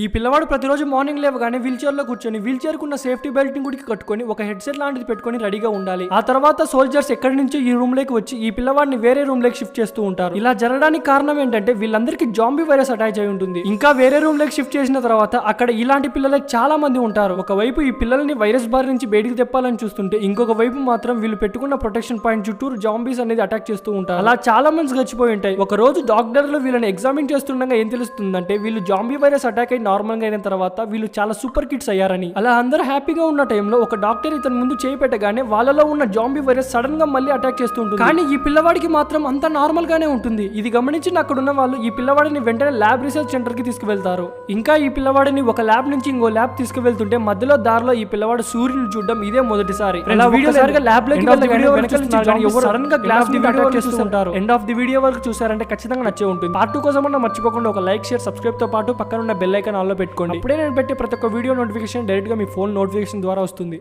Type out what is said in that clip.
ఈ పిల్లవాడు ప్రతిరోజు మార్నింగ్ లేవగానే వీల్ చైర్ లో కూర్చొని వీల్ చైర్ కున్న సేఫ్టీ బెల్ట్ ని గుడికి కట్టుకొని ఒక హెడ్సెట్ లాంటిది పెట్టుకొని రెడీగా ఉండాలి. ఆ తర్వాత సోల్జర్స్ ఎక్కడి నుంచో ఈ రూమ్ లోకి వచ్చి ఈ పిల్లవాడిని వేరే రూమ్ లోకి షిఫ్ట్ చేస్తూ ఉంటారు. ఇలా జరగడానికి కారణం ఏంటంటే వీళ్ళందరికీ జాంబీ వైరస్ అటాచ్ అయి ఉంటుంది. ఇంకా వేరే రూమ్ లోకి షిఫ్ట్ చేసిన తర్వాత అక్కడ ఇలాంటి పిల్లలే చాలా మంది ఉంటారు. ఒకవైపు ఈ పిల్లల్ని వైరస్ బారి నుంచి బయటికి తెప్పాలని చూస్తుంటే ఇంకొక వైపు మాత్రం వీళ్ళు పెట్టుకున్న ప్రొటెక్షన్ పాయింట్ చుట్టూరు జాంబీస్ అనేది అటాక్ చేస్తూ ఉంటారు. అలా చాలా మంది గడిచిపోయి ఉంటాయి. ఒక రోజు డాక్టర్లు వీళ్ళని ఎగ్జామిన్ చేస్తుండగా ఏం తెలుస్తుందంటే వీళ్ళు జాంబీ వైరస్ అటాక్ అయి నార్మల్ గా అయిన తర్వాత వీళ్ళు చాలా సూపర్ కిడ్స్ అయ్యారని. అలా అందరూ హ్యాపీగా ఉన్న టైంలో ఒక డాక్టర్ ఇతని ముందు చేయి పెట్టగానే వాళ్ళలో ఉన్న జాంబీ వైరస్ సడన్ గా మళ్ళీ అటాక్ చేస్తూ ఉంటుంది. కానీ ఈ పిల్లవాడికి మాత్రం అంత నార్మల్ గానే ఉంటుంది. ఇది గమనించిన అక్కడ ఉన్న వాళ్ళు ఈ పిల్లవాడిని వెంటనే ల్యాబ్ రీసెర్చ్ సెంటర్ కి తీసుకువెళ్తారు. ఇంకా ఈ పిల్లవాడిని ఒక ల్యాబ్ నుంచి ఇంకో ల్యాబ్ తీసుకువెళ్తుంటే మధ్యలో దారిలో ఈ పిల్లవాడు సూర్యుని చూడడం ఇదే మొదటిసారి. ల్యాబ్ లోకి సడన్ గా గ్లాస్ ని అటాక్ చేస్తూ ఉంటారు. ఎండ్ ఆఫ్ ది వీడియో వరకు చూసారంటే ఖచ్చితంగా నచ్చే ఉంటుంది. పార్ట్ 2 కోసం మర్చిపోకుండా ఒక లైక్, షేర్, సబ్స్క్రైబ్ తో పాటు పక్కన ఉన్న బెల్ ఐకాన్ ఆన్ లో పెట్టుకోండి. అప్పుడే నేను పెట్టే ప్రతి ఒక్క వీడియో నోటిఫికేషన్ డైరెక్ట్ గా మీ ఫోన్ నోటిఫికేషన్ ద్వారా వస్తుంది.